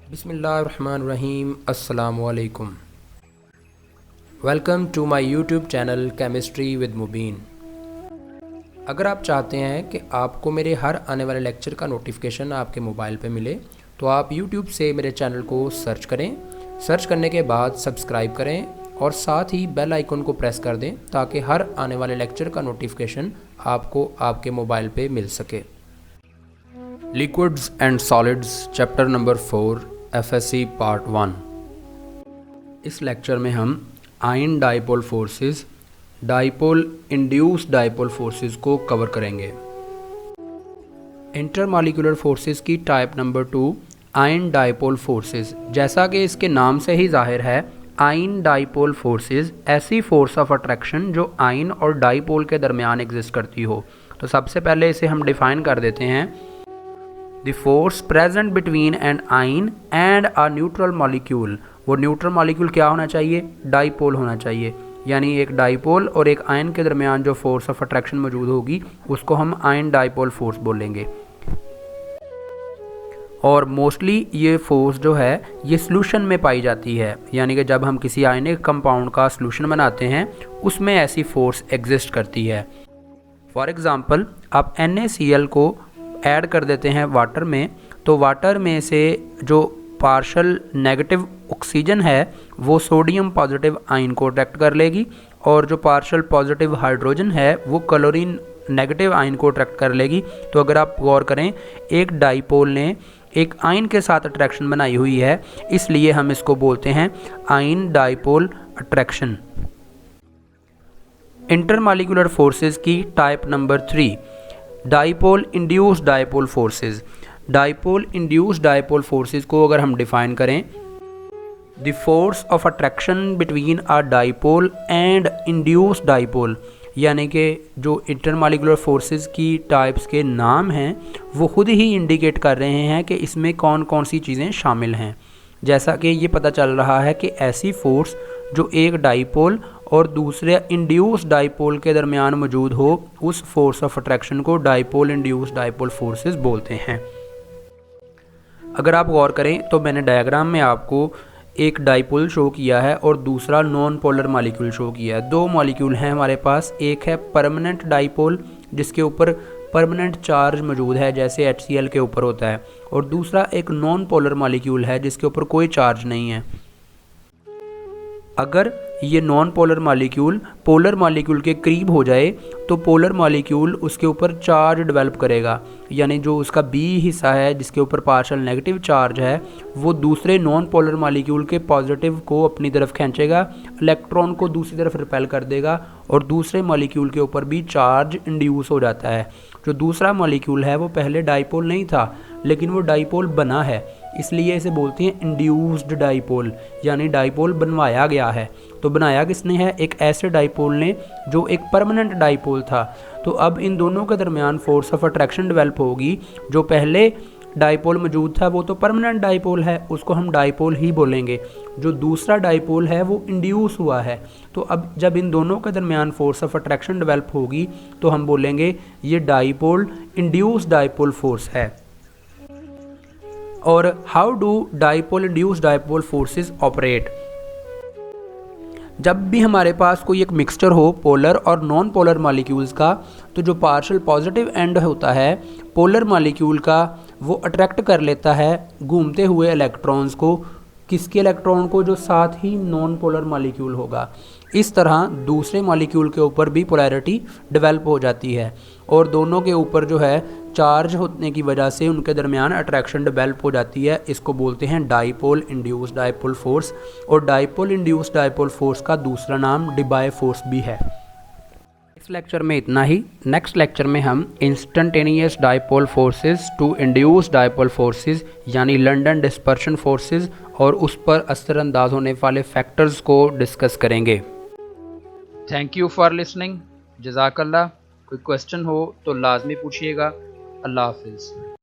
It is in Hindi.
बिस्मिल्लाहिर्रहमानिर्रहीम। अस्सलामुअलैकुम। Welcome to my YouTube channel chemistry with Mubeen. अगर आप चाहते हैं कि आपको मेरे हर आने वाले लेक्चर का नोटिफिकेशन आपके मोबाइल पे मिले तो आप यूट्यूब से मेरे चैनल को सर्च करें। सर्च करने के बाद सब्सक्राइब करें और साथ ही बेल आइकन को प्रेस कर दें ताकि हर आने वाले लेक्चर का नोटिफिकेशन आपको आपके मोबाइल पे मिल सके। Liquids and solids chapter number 4 FSC part 1। इस लेक्चर में हम ion dipole forces, dipole induced dipole forces को कवर करेंगे। इंटरमॉलिक्यूलर फोर्सेस की type number 2 ion dipole forces. जैसा कि इसके नाम से ही जाहिर है, आयन डाइपोल फोर्सेस ऐसी फोर्स ऑफ अट्रैक्शन जो आयन और डाइपोल के दरमियान एग्जिस्ट करती हो। तो सबसे पहले इसे हम डिफाइन कर देते हैं। The force present between an ion and a neutral molecule. वो न्यूट्रल मॉलिक्यूल क्या होना चाहिए? डाइपोल होना चाहिए। यानी एक डाइपोल और एक आयन के दरमियान जो फोर्स ऑफ अट्रैक्शन मौजूद होगी उसको हम आयन डाइपोल फोर्स बोलेंगे। और मोस्टली ये फोर्स जो है ये सॉल्यूशन में पाई जाती है, यानी कि जब हम किसी आयनिक कंपाउंड का सॉल्यूशन बनाते हैं उसमें ऐसी फोर्स एग्जिस्ट करती है। फॉर एग्ज़ाम्पल, आप NaCl को ऐड कर देते हैं वाटर में, तो वाटर में से जो पार्शल नेगेटिव ऑक्सीजन है वो सोडियम पॉजिटिव आयन को अट्रैक्ट कर लेगी और जो पार्शल पॉजिटिव हाइड्रोजन है वो क्लोरीन नेगेटिव आयन को अट्रैक्ट कर लेगी। तो अगर आप गौर करें, एक डाइपोल ने एक आयन के साथ अट्रैक्शन बनाई हुई है, इसलिए हम इसको बोलते हैं ion dipole attraction. Intermolecular forces की type number 3 dipole induced dipole forces. Dipole induced dipole forces को अगर हम डिफाइन करें, the force of attraction between a dipole and induced dipole. यानी कि जो इंटरमॉलिक्यूलर फोर्सेस की टाइप्स के नाम हैं वो खुद ही इंडिकेट कर रहे हैं कि इसमें कौन कौन सी चीज़ें शामिल हैं। जैसा कि ये पता चल रहा है कि ऐसी फोर्स जो एक डाइपोल और दूसरे इंड्यूस्ड डाइपोल के दरमियान मौजूद हो, उस फोर्स ऑफ अट्रैक्शन को डाइपोल इंड्यूस्ड डाइपोल फोर्सेस बोलते हैं। अगर आप गौर करें तो मैंने डायग्राम में आपको एक डाइपोल शो किया है और दूसरा नॉन पोलर मॉलिक्यूल शो किया है। दो मॉलिक्यूल हैं हमारे पास, एक है परमानेंट डाइपोल जिसके ऊपर परमानेंट चार्ज मौजूद है जैसे HCl के ऊपर होता है, और दूसरा एक नॉन पोलर मॉलिक्यूल है जिसके ऊपर कोई चार्ज नहीं है। अगर ये non polar molecule polar molecule के करीब हो जाए तो पोलर मॉलिक्यूल उसके ऊपर चार्ज डेवलप करेगा, यानी जो उसका बी हिस्सा है जिसके ऊपर पार्शियल नेगेटिव चार्ज है वो दूसरे नॉन पोलर मॉलिक्यूल के पॉजिटिव को अपनी तरफ खींचेगा, इलेक्ट्रॉन को दूसरी तरफ रिपेल कर देगा और दूसरे मॉलिक्यूल के ऊपर भी चार्ज इंड्यूस हो जाता है। जो दूसरा मॉलिक्यूल है वो पहले डाइपोल नहीं था लेकिन वो डाइपोल बना है, इसलिए इसे बोलते हैं इंड्यूस्ड डाइपोल, यानी डाइपोल बनवाया गया है। तो बनाया किसने है? एक ऐसे डाइपोल ने जो एक परमानेंट डाइपोल था। तो अब इन दोनों के दरमियान फोर्स ऑफ अट्रैक्शन डेवलप होगी। जो पहले डाइपोल मौजूद था वो तो परमानेंट डाइपोल है, उसको हम डाइपोल ही बोलेंगे। जो दूसरा डाइपोल है वो इंड्यूस हुआ है। तो अब जब इन दोनों के दरमियान फोर्स ऑफ अट्रैक्शन डेवलप होगी तो हम बोलेंगे ये डाइपोल इंड्यूस डाइपोल फोर्स है। और how do dipole induced dipole forces operate? जब भी हमारे पास कोई एक मिक्सचर हो पोलर और नॉन पोलर मॉलिक्यूल्स का, तो जो पार्शियल पॉजिटिव एंड होता है पोलर मॉलिक्यूल का वो अट्रैक्ट कर लेता है घूमते हुए इलेक्ट्रॉन्स को। किसके इलेक्ट्रॉन को? जो साथ ही नॉन पोलर मॉलिक्यूल होगा। इस तरह दूसरे मॉलिक्यूल के ऊपर भी पोलैरिटी डेवलप हो जाती है और दोनों के ऊपर जो है चार्ज होने की वजह से उनके दरमियान अट्रैक्शन डेवलप हो जाती है। इसको बोलते हैं डाइपोल इंड्यूस्ड डाइपोल फोर्स। और डाइपोल इंड्यूस्ड डाइपोल फोर्स का दूसरा नाम डिबाय फोर्स भी है। इस लेक्चर में इतना ही। नेक्स्ट लेक्चर में हम instantaneous dipole forces to induced dipole forces यानी लंदन डिस्पर्शन फोर्सेस और उस पर असरअंदाज होने वाले फैक्टर्स को डिस्कस करेंगे। Thank you for listening. जज़ाकल्लाह। कोई क्वेश्चन हो तो लाजमी पूछिएगा। अल्लाह हाफिज़।